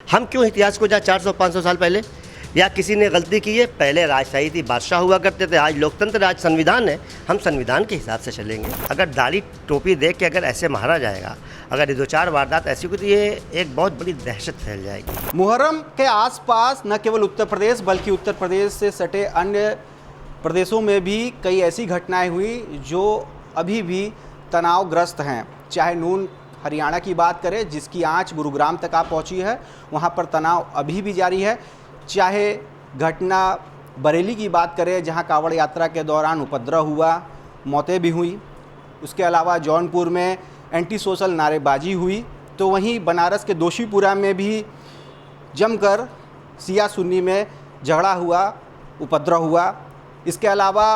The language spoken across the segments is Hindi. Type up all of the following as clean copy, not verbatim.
हम क्यों इतिहास को जाए 400-500 साल पहले? या किसी ने गलती की है? पहले राजशाही थी, बादशाह हुआ करते थे, आज लोकतंत्र, आज संविधान है, हम संविधान के हिसाब से चलेंगे। अगर दाढ़ी टोपी देख के अगर ऐसे मारा जाएगा, अगर ये 2-4 वारदात ऐसी हुई तो ये एक बहुत बड़ी दहशत फैल जाएगी। मुहर्रम के आसपास न केवल उत्तर प्रदेश बल्कि उत्तर प्रदेश से सटे अन्य प्रदेशों में भी कई ऐसी घटनाएं हुई जो अभी भी तनावग्रस्त हैं। चाहे नून हरियाणा की बात करें जिसकी आंच गुरुग्राम तक आ पहुंची है, वहां पर तनाव अभी भी जारी है। चाहे घटना बरेली की बात करें जहां कांवड़ यात्रा के दौरान उपद्रव हुआ, मौतें भी हुई। उसके अलावा जौनपुर में एंटी सोशल नारेबाजी हुई, तो वहीं बनारस के दोषीपुरा में भी जमकर सिया सुन्नी में झगड़ा हुआ, उपद्रव हुआ। इसके अलावा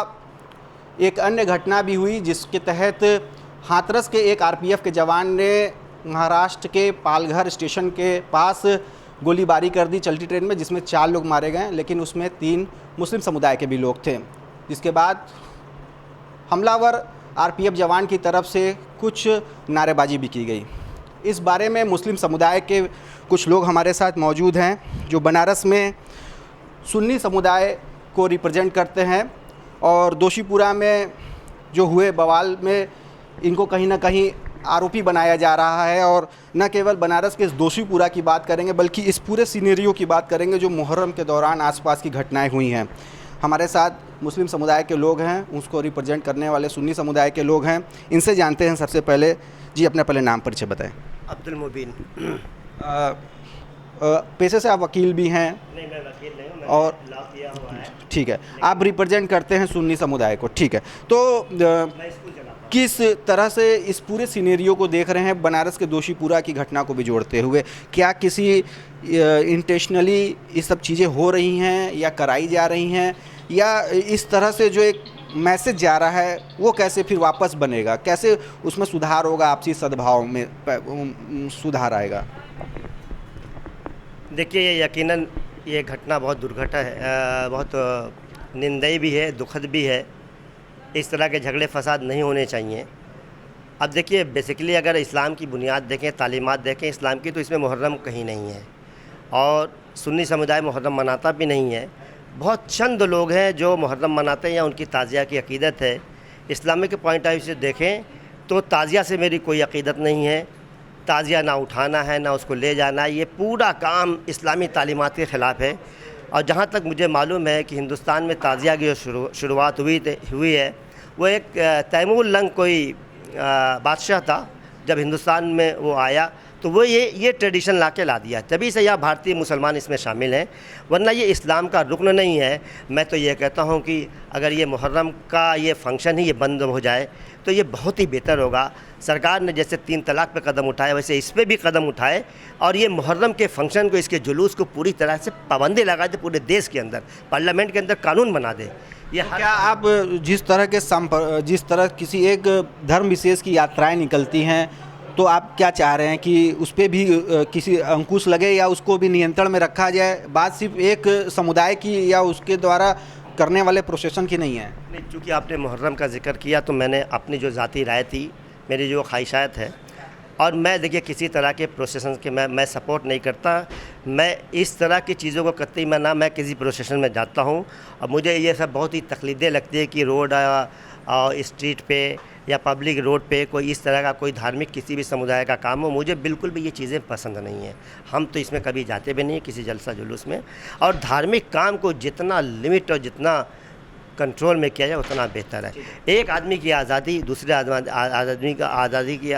एक अन्य घटना भी हुई जिसके तहत हाथरस के एक आरपीएफ के जवान ने महाराष्ट्र के पालघर स्टेशन के पास गोलीबारी कर दी चलती ट्रेन में, जिसमें 4 लोग मारे गए, लेकिन उसमें 3 मुस्लिम समुदाय के भी लोग थे। जिसके बाद हमलावर आरपीएफ जवान की तरफ से कुछ नारेबाजी भी की गई। इस बारे में मुस्लिम समुदाय के कुछ लोग हमारे साथ मौजूद हैं जो बनारस में सुन्नी समुदाय को रिप्रेजेंट करते हैं, और दोषीपुरा में जो हुए बवाल में इनको कहीं ना कहीं आरोपी बनाया जा रहा है। और न केवल बनारस के इस दोषीपुरा की बात करेंगे बल्कि इस पूरे सिनेरियो की बात करेंगे जो मुहर्रम के दौरान आसपास की घटनाएं हुई हैं। हमारे साथ मुस्लिम समुदाय के लोग हैं, उसको रिप्रेजेंट करने वाले सुन्नी समुदाय के लोग हैं। इनसे जानते हैं। सबसे पहले जी अपना पहले नाम परिचय बताएं। अब्दुल मुबीन। पेशे से आप वकील भी हैं? नहीं, मैं वकील नहीं हूँ, मैंने और लॉ किया हुआ है। ठीक है, आप रिप्रेजेंट करते हैं सुन्नी समुदाय को। ठीक है, तो मैं स्कूल चलाता हूँ। किस तरह से इस पूरे सिनेरियो को देख रहे हैं बनारस के दोषीपुरा की घटना को भी जोड़ते हुए? क्या किसी इंटेंशनली ये सब चीज़ें हो रही हैं या कराई जा रही हैं, या इस तरह से जो एक मैसेज जा रहा है वो कैसे फिर वापस बनेगा, कैसे उसमें सुधार होगा, आपसी सद्भाव में सुधार आएगा? देखिए, ये यकीनन ये घटना बहुत दुर्घटना है, बहुत निंदनीय भी है, दुखद भी है। इस तरह के झगड़े फसाद नहीं होने चाहिए। अब देखिए, बेसिकली अगर इस्लाम की बुनियाद देखें, तालीमात देखें इस्लाम की, तो इसमें मुहर्रम कहीं नहीं है, और सुन्नी समुदाय मुहर्रम मनाता भी नहीं है। बहुत चंद लोग हैं जो मुहर्रम मनाते हैं या उनकी ताज़िया की अक़ीदत है। इस्लामिक पॉइंट ऑफ व्यू से देखें तो ताज़िया से मेरी कोई अक़ीदत नहीं है। ताज़िया ना उठाना है, ना उसको ले जाना है, ये पूरा काम इस्लामी तालीमात के ख़िलाफ़ है। और जहाँ तक मुझे मालूम है कि हिंदुस्तान में ताज़िया की जो शुरुआत हुई है वो एक तैमूर लंग कोई बादशाह था। जब हिंदुस्तान में वो आया तो वो ये ट्रेडिशन ला दिया, तभी से यह भारतीय मुसलमान इसमें शामिल हैं, वरना ये इस्लाम का रुकन नहीं है। मैं तो ये कहता हूँ कि अगर ये मुहर्रम का ये फंक्शन ही ये बंद हो जाए तो ये बहुत ही बेहतर होगा। सरकार ने जैसे 3 तलाक पे कदम उठाए वैसे इस पे भी कदम उठाए, और ये मुहर्रम के फंक्शन को, इसके जुलूस को पूरी तरह से पाबंदी लगा दे, पूरे देश के अंदर पार्लियामेंट के अंदर कानून बना दे। ये क्या आप जिस तरह किसी एक धर्म विशेष की यात्राएं निकलती हैं, तो आप क्या चाह रहे हैं कि उस पर भी किसी अंकुश लगे या उसको भी नियंत्रण में रखा जाए? बात सिर्फ एक समुदाय की या उसके द्वारा करने वाले प्रोसेशन की नहीं है। नहीं, चूँकि आपने मुहर्रम का जिक्र किया तो मैंने अपनी जो ज़ाती राय थी, मेरी जो ख्वाहिशात है, और मैं देखिए किसी तरह के प्रोसेशन के मैं सपोर्ट नहीं करता। मैं इस तरह की चीज़ों को कतई मैं किसी प्रोसेशन में जाता हूँ, और मुझे ये सब बहुत ही तकलीदें लगती है कि रोड स्ट्रीट पे या पब्लिक रोड पे कोई इस तरह का कोई धार्मिक किसी भी समुदाय का काम हो। मुझे बिल्कुल भी ये चीज़ें पसंद नहीं है। हम तो इसमें कभी जाते भी नहीं किसी जलसा जुलूस में, और धार्मिक काम को जितना लिमिट और जितना कंट्रोल में किया जाए उतना बेहतर है। एक आदमी की आज़ादी दूसरे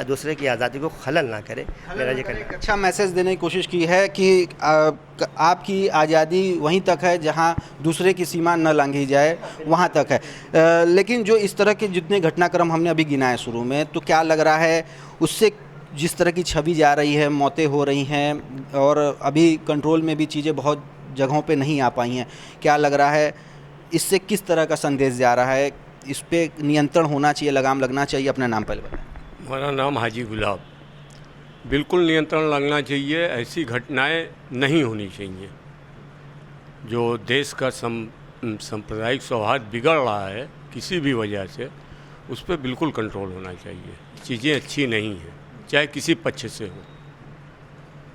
दूसरे की आज़ादी को खलल ना करे। मेरा ये कहना है। एक अच्छा मैसेज देने की कोशिश की है कि आपकी आज़ादी वहीं तक है जहां दूसरे की सीमा न लांघी जाए, वहां तक है। लेकिन जो इस तरह के जितने घटनाक्रम हमने अभी गिनाए शुरू में, तो क्या लग रहा है उससे जिस तरह की छवि जा रही है, मौतें हो रही हैं, और अभी कंट्रोल में भी चीज़ें बहुत जगहों पे नहीं आ पाई हैं, क्या लग रहा है इससे किस तरह का संदेश जा रहा है? इस पे नियंत्रण होना चाहिए, लगाम लगना चाहिए? अपना नाम पहले बताएं। हमारा नाम हाजी गुलाब। बिल्कुल नियंत्रण लगना चाहिए, ऐसी घटनाएं नहीं होनी चाहिए। जो देश का सांप्रदायिक सौहार्द बिगड़ रहा है किसी भी वजह से, उस पर बिल्कुल कंट्रोल होना चाहिए। चीज़ें अच्छी नहीं हैं, चाहे किसी पक्ष से हो।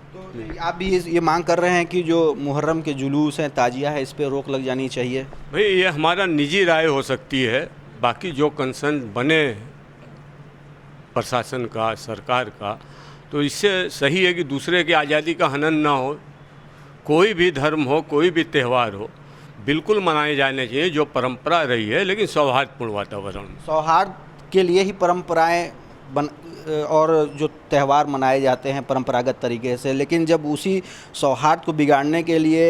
तो आप भी ये मांग कर रहे हैं कि जो मुहर्रम के जुलूस हैं, ताजिया है, इस पे रोक लग जानी चाहिए? भाई ये हमारा निजी राय हो सकती है, बाकी जो कंसर्न बने प्रशासन का, सरकार का, तो इससे सही है कि दूसरे की आज़ादी का हनन ना हो। कोई भी धर्म हो, कोई भी त्यौहार हो, बिल्कुल मनाए जाने चाहिए जो परंपरा रही है, लेकिन सौहार्दपूर्ण वातावरण में। सौहार्द के लिए ही परंपराएं और जो त्यौहार मनाए जाते हैं परंपरागत तरीके से, लेकिन जब उसी सौहार्द को बिगाड़ने के लिए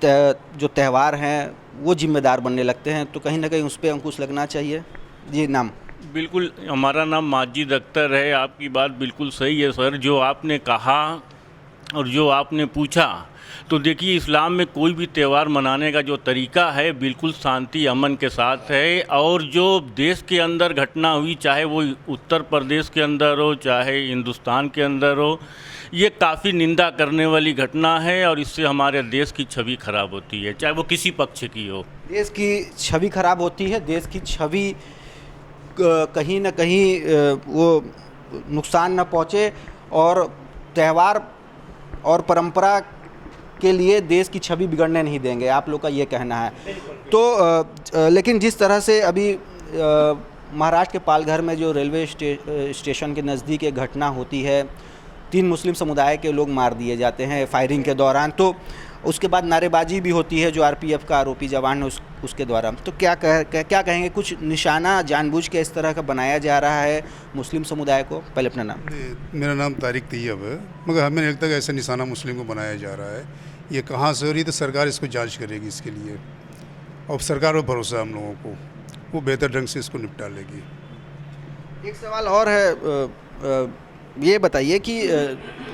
जो त्यौहार हैं वो जिम्मेदार बनने लगते हैं, तो कहीं ना कहीं उस पर अंकुश लगना चाहिए। जी, नाम? बिल्कुल, हमारा नाम माजिद अख्तर है। आपकी बात बिल्कुल सही है सर, जो आपने कहा और जो आपने पूछा। तो देखिए, इस्लाम में कोई भी त्यौहार मनाने का जो तरीका है बिल्कुल शांति अमन के साथ है। और जो देश के अंदर घटना हुई, चाहे वो उत्तर प्रदेश के अंदर हो, चाहे हिंदुस्तान के अंदर हो, ये काफ़ी निंदा करने वाली घटना है और इससे हमारे देश की छवि खराब होती है, चाहे वो किसी पक्ष की हो। देश की छवि खराब होती है, देश की छवि कहीं ना कहीं वो नुकसान न पहुँचे, और त्यौहार और परंपरा के लिए देश की छवि बिगड़ने नहीं देंगे, आप लोग का ये कहना है। तो लेकिन जिस तरह से अभी महाराष्ट्र के पालघर में जो रेलवे स्टेशन के नज़दीक एक घटना होती है, 3 मुस्लिम समुदाय के लोग मार दिए जाते हैं फायरिंग के दौरान, तो उसके बाद नारेबाजी भी होती है जो आरपीएफ का आरोपी जवान है उसके द्वारा। तो क्या कहेंगे, कुछ निशाना जानबूझ के इस तरह का बनाया जा रहा है मुस्लिम समुदाय को? पहले अपना नाम। मेरा नाम तारिक तैयब है, मगर हमें नहीं लगता कि ऐसा निशाना मुस्लिम को बनाया जा रहा है। ये कहाँ से हो रही है, तो सरकार इसको जांच करेगी इसके लिए, और सरकार पर भरोसा है हम लोगों को, वो बेहतर ढंग से इसको निपटा लेगी। एक सवाल और है, ये बताइए कि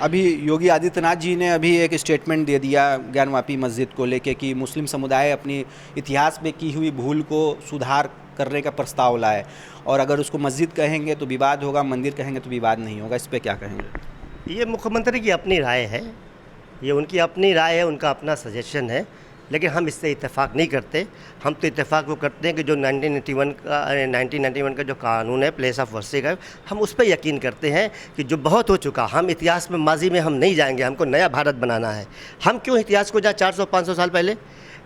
अभी योगी आदित्यनाथ जी ने अभी एक स्टेटमेंट दे दिया ज्ञानवापी मस्जिद को लेके कि मुस्लिम समुदाय अपनी इतिहास में की हुई भूल को सुधार करने का प्रस्ताव लाए, और अगर उसको मस्जिद कहेंगे तो विवाद होगा, मंदिर कहेंगे तो विवाद नहीं होगा। इस पे क्या कहेंगे? ये मुख्यमंत्री की अपनी राय है, ये उनकी अपनी राय है, उनका अपना सजेशन है, लेकिन हम इससे इत्तेफाक नहीं करते। हम तो इत्तेफाक वो करते हैं कि जो 1991 का जो कानून है प्लेस ऑफ वर्शिप का, हम उस पर यकीन करते हैं कि जो बहुत हो चुका, हम इतिहास में माजी में हम नहीं जाएंगे, हमको नया भारत बनाना है। हम क्यों इतिहास को जाए 400-500 साल पहले,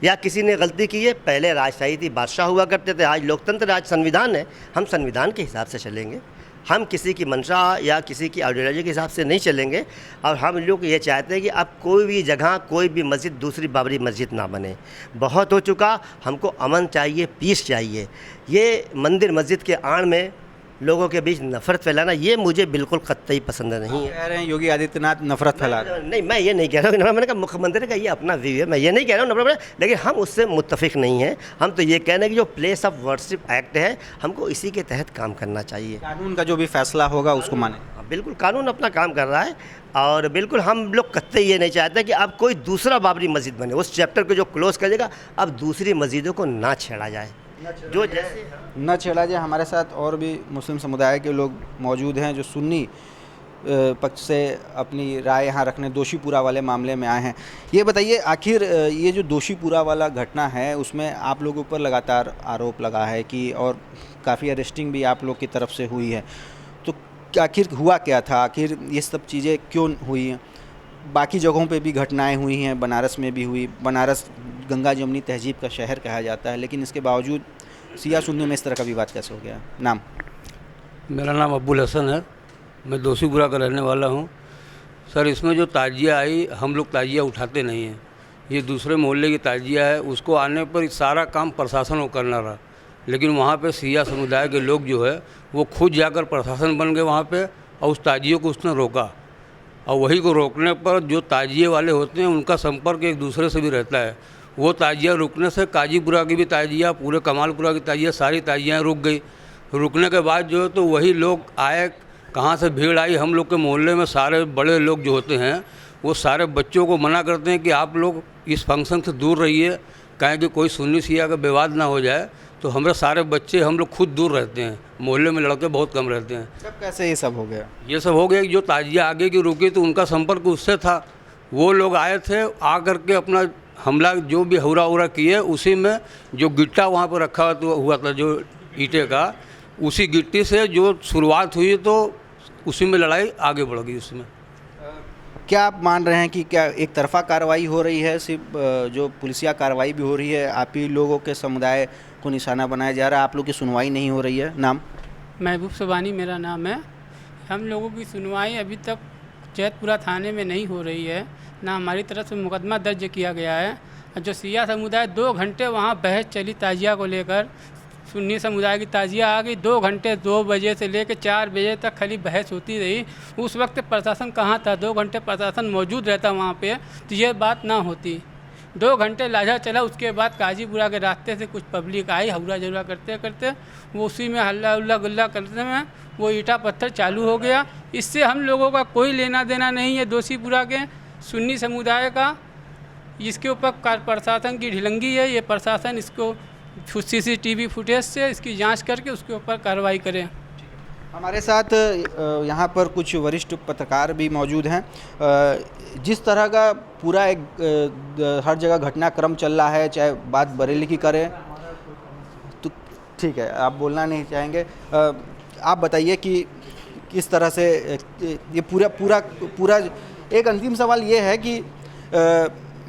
या किसी ने गलती की है? पहले राजशाही थी, बादशाह हुआ करते थे, आज लोकतंत्र, आज संविधान है, हम संविधान के हिसाब से चलेंगे। हम किसी की मंशा या किसी की आइडियोलॉजी के हिसाब से नहीं चलेंगे। और हम लोग ये चाहते हैं कि अब कोई भी जगह, कोई भी मस्जिद दूसरी बाबरी मस्जिद ना बने। बहुत हो चुका, हमको अमन चाहिए, पीस चाहिए। ये मंदिर मस्जिद के आड़ में लोगों के बीच नफ़रत फैलाना, ये मुझे बिल्कुल कतई पसंद नहीं है। कह रहे हैं योगी आदित्यनाथ नफरत फैला रहे हैं? नहीं, मैं ये नहीं कह रहा हूँ, मैंने कहा मुख्यमंत्री का ये अपना व्यू है, मैं ये नहीं कह रहा हूँ नफरत, लेकिन हम उससे मुत्तफिक नहीं हैं। हम तो ये कह रहे हैं कि जो प्लेस ऑफ वर्शिप एक्ट है, हमको इसी के तहत काम करना चाहिए। कानून का जो भी फैसला होगा उसको माने। बिल्कुल, कानून अपना काम कर रहा है, और बिल्कुल हम लोग कतई ये नहीं चाहते कि अब कोई दूसरा बाबरी मस्जिद बने। उस चैप्टर को जो क्लोज कर देगा, अब दूसरी मस्जिदों को ना छेड़ा जाए, जो जैसे न छेड़ा जाए। हमारे साथ और भी मुस्लिम समुदाय के लोग मौजूद हैं जो सुन्नी पक्ष से अपनी राय यहाँ रखने दोषीपुरा वाले मामले में आए हैं। ये बताइए, आखिर ये जो दोषीपुरा वाला घटना है उसमें आप लोगों पर लगातार आरोप लगा है कि, और काफ़ी अरेस्टिंग भी आप लोग की तरफ से हुई है, तो आखिर हुआ क्या था? आखिर ये सब चीज़ें क्यों हुई हैं? बाकी जगहों पे भी घटनाएं हुई हैं, बनारस में भी हुई। बनारस गंगा जमुनी तहजीब का शहर कहा जाता है, लेकिन इसके बावजूद सिया सुन्नी में इस तरह का विवाद कैसे हो गया? नाम? मेरा नाम अब्बुल हसन है, मैं दोषीपुरा का रहने वाला हूँ। सर, इसमें जो ताजिया आई, हम लोग ताजिया उठाते नहीं हैं, ये दूसरे मोहल्ले की ताजिया है। उसको आने पर सारा काम प्रशासन को करना रहा, लेकिन वहाँ पे सिया समुदाय के लोग जो है वो खुद जाकर प्रशासन बन गए वहाँ पे, और उस ताजिए को उसने रोका। और वही को रोकने पर जो ताजिए वाले होते हैं उनका संपर्क एक दूसरे से भी रहता है। वो ताजिया रुकने से काजीपुरा की भी ताजिया, पूरे कमालपुरा की ताजिया, सारी ताजियाँ रुक गई। रुकने के बाद जो है तो वही लोग आए, कहाँ से भीड़ आई, हम लोग के मोहल्ले में सारे बड़े लोग जो होते हैं वो सारे बच्चों को मना करते हैं कि आप लोग इस फंक्शन से दूर रहिए, कहें कि कोई सुन्नी सिया का विवाद ना हो जाए। तो हमारे सारे बच्चे, हम लोग खुद दूर रहते हैं, मोहल्ले में लड़के बहुत कम रहते हैं। सब कैसे ये सब हो गया? ये सब हो गया कि जो ताजिया आगे की रुकी तो उनका संपर्क उससे था। वो लोग आए थे, आ करके अपना हमला जो भी हुरा उरा किए, उसी में जो गिट्टा वहाँ पर रखा हुआ था जो ईंटे का, उसी गिट्टी से जो शुरुआत हुई तो उसी में लड़ाई आगे बढ़ गई। उसमें क्या आप मान रहे हैं कि क्या एक तरफा कार्रवाई हो रही है, सिर्फ जो पुलिसिया कार्रवाई भी हो रही है, आप ही लोगों के समुदाय को निशाना बनाया जा रहा है, आप लोग की सुनवाई नहीं हो रही है? नाम? महबूब सुबानी मेरा नाम है। हम लोगों की सुनवाई अभी तक जैतपुरा थाने में नहीं हो रही है, ना हमारी तरफ से मुकदमा दर्ज किया गया है। जो सिया समुदाय 2 घंटे वहाँ बहस चली ताजिया को लेकर, सुन्नी समुदाय की ताजिया आ गई, 2 घंटे 2 बजे से लेकर 4 बजे तक खाली बहस होती रही। उस वक्त प्रशासन कहाँ था? 2 घंटे प्रशासन मौजूद रहता वहाँ पे तो ये बात ना होती। 2 घंटे लाझा चला, उसके बाद काजीपुरा के रास्ते से कुछ पब्लिक आई, हौला जौला करते करते वो उसी में हल्ला उल्ला गुल्ला करते में वो ईटा पत्थर चालू हो गया। इससे हम लोगों का कोई लेना देना नहीं है। दोषीपुरा के सुन्नी समुदाय का इसके ऊपर प्रशासन की ढिलंगी है। ये प्रशासन इसको CCTV फुटेज से इसकी जांच करके उसके ऊपर कार्रवाई करे। हमारे साथ यहाँ पर कुछ वरिष्ठ पत्रकार भी मौजूद हैं। जिस तरह का पूरा एक हर जगह घटनाक्रम चल रहा है, चाहे बात बरेली की करें तो ठीक है, आप बोलना नहीं चाहेंगे, आप बताइए कि किस तरह से ये पूरा एक अंतिम सवाल ये है कि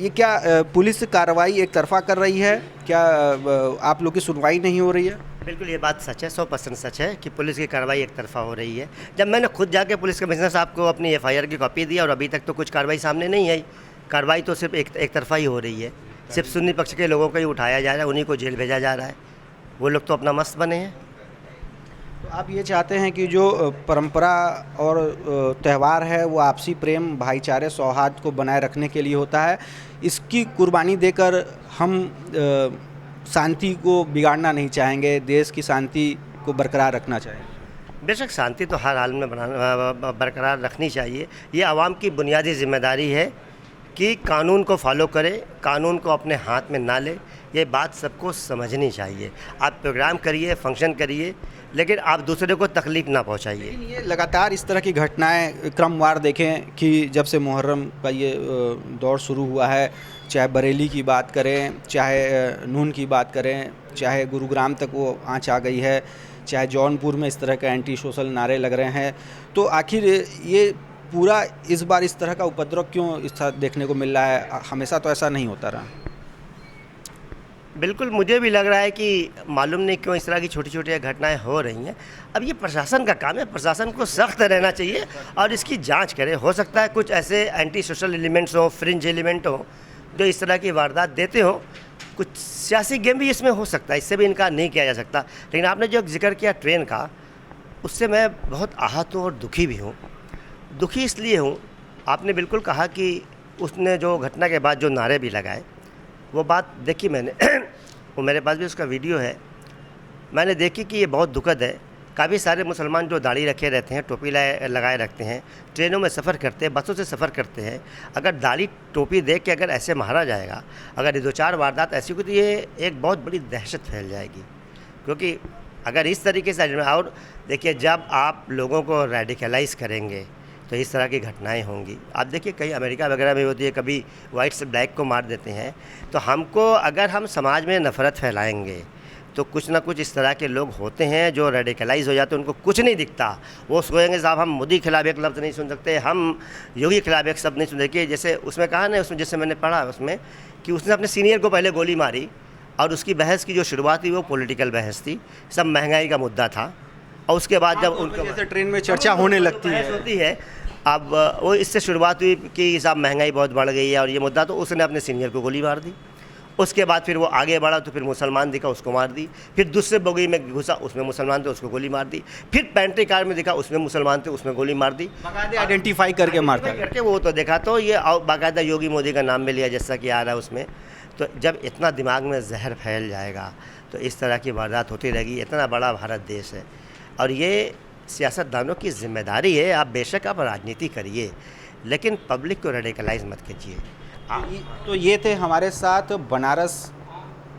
ये क्या पुलिस कार्रवाई एक तरफा कर रही है? क्या आप लोग की सुनवाई नहीं हो रही है? बिल्कुल ये बात सच है, 100% सच है कि पुलिस की कार्रवाई एक तरफा हो रही है। जब मैंने खुद जाके पुलिस कमिश्नर साहब को अपनी FIR की कॉपी दी और अभी तक तो कुछ कार्रवाई सामने नहीं आई। कार्रवाई तो सिर्फ एक तरफा ही हो रही है। सिर्फ सुन्नी पक्ष के लोगों को ही उठाया जा रहा है, उन्हीं को जेल भेजा जा रहा है। वो लोग तो अपना मस्त बने हैं। तो आप ये चाहते हैं कि जो परंपरा और त्यौहार है वो आपसी प्रेम, भाईचारे, सौहार्द को बनाए रखने के लिए होता है, इसकी कुर्बानी देकर हम शांति को बिगाड़ना नहीं चाहेंगे, देश की शांति को बरकरार रखना चाहेंगे। बेशक शांति तो हर हाल में बरकरार रखनी चाहिए। ये आवाम की बुनियादी जिम्मेदारी है कि कानून को फॉलो करे, कानून को अपने हाथ में ना ले। ये बात सबको समझनी चाहिए। आप प्रोग्राम करिए, फंक्शन करिए, लेकिन आप दूसरे को तकलीफ़ ना पहुंचाइए। लेकिन ये लगातार इस तरह की घटनाएं क्रमवार देखें कि जब से मुहर्रम का ये दौर शुरू हुआ है, चाहे बरेली की बात करें, चाहे नून की बात करें, चाहे गुरुग्राम तक वो आंच आ गई है, चाहे जौनपुर में इस तरह के एंटी सोशल नारे लग रहे हैं, तो आखिर ये पूरा इस बार इस तरह का उपद्रव क्यों इस तरह देखने को मिल रहा है? हमेशा तो ऐसा नहीं होता रहा। बिल्कुल मुझे भी लग रहा है कि मालूम नहीं क्यों इस तरह की छोटी छोटी घटनाएं हो रही हैं। अब ये प्रशासन का काम है, प्रशासन को सख्त रहना चाहिए और इसकी जांच करे। हो सकता है कुछ ऐसे एंटी सोशल एलिमेंट्स हो, फ्रिंज एलिमेंट हो, जो इस तरह की वारदात देते हो। कुछ सियासी गेम भी इसमें हो सकता है, इससे भी इनकार नहीं किया जा सकता। लेकिन आपने जो जिक्र किया ट्रेन का, उससे मैं बहुत आहत हूँ और दुखी भी हूँ। दुखी इसलिए हूँ, आपने बिल्कुल कहा कि उसने जो घटना के बाद जो नारे भी लगाए, वो बात देखी मैंने वो मेरे पास भी उसका वीडियो है। मैंने देखी कि ये बहुत दुखद है। काफ़ी सारे मुसलमान जो दाढ़ी रखे रहते हैं, टोपी लगाए रखते हैं, ट्रेनों में सफ़र करते हैं, बसों से सफ़र करते हैं, अगर दाढ़ी टोपी देख के अगर ऐसे मारा जाएगा, अगर 2-4 वारदात ऐसी हुई तो ये एक बहुत बड़ी दहशत फैल जाएगी। क्योंकि अगर इस तरीके से, और देखिए जब आप लोगों को रेडिकलाइज़ करेंगे तो इस तरह की घटनाएं होंगी। आप देखिए कहीं अमेरिका वगैरह में होती है, कभी वाइट से ब्लैक को मार देते हैं। तो हमको, अगर हम समाज में नफ़रत फैलाएंगे तो कुछ ना कुछ इस तरह के लोग होते हैं जो रेडिकलाइज़ हो जाते हैं, उनको कुछ नहीं दिखता। वो सोचेंगे साहब हम मोदी के खिलाफ एक लफ्ज़ नहीं सुन सकते, हम योगी के खिलाफ एक शब्द नहीं सुन सकते। जैसे उसमें कहा ना, उसमें जैसे मैंने पढ़ा उसमें कि उसने अपने सीनियर को पहले गोली मारी और उसकी बहस की जो शुरुआत हुई वो पॉलिटिकल बहस थी, सब महंगाई का मुद्दा था। और उसके बाद जब उनको जैसे ट्रेन में चर्चा होने लगती है, अब वो इससे शुरुआत हुई कि साहब महंगाई बहुत बढ़ गई है और ये मुद्दा, तो उसने अपने सीनियर को गोली मार दी। उसके बाद फिर वो आगे बढ़ा तो फिर मुसलमान दिखा, उसको मार दी। फिर दूसरे बोगी में घुसा, उसमें मुसलमान थे, उसको गोली मार दी। फिर पेंट्री कार में दिखा, उसमें मुसलमान थे, उसमें गोली मार दी। बाकायदा आइडेंटिफाई करके मारता करके वो तो देखा, तो ये बाकायदा योगी मोदी का नाम भी लिया जैसा कि आ रहा है उसमें। तो जब इतना दिमाग में जहर फैल जाएगा तो इस तरह की वारदात होती रहेगी। इतना बड़ा भारत देश है और ये सियासतदानों की जिम्मेदारी है। आप बेशक आप राजनीति करिए, लेकिन पब्लिक को रेडिकलाइज मत कीजिए। तो ये थे हमारे साथ बनारस,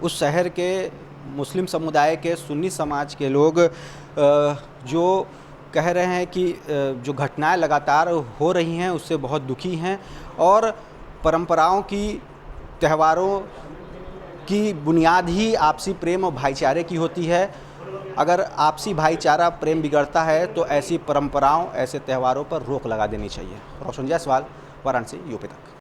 उस शहर के मुस्लिम समुदाय के, सुन्नी समाज के लोग, जो कह रहे हैं कि जो घटनाएं लगातार हो रही हैं उससे बहुत दुखी हैं और परंपराओं की, त्योहारों की बुनियाद ही आपसी प्रेम और भाईचारे की होती है। अगर आपसी भाईचारा, प्रेम बिगड़ता है तो ऐसी परंपराओं, ऐसे त्योहारों पर रोक लगा देनी चाहिए। रोशन जायसवाल, वाराणसी यूपी तक।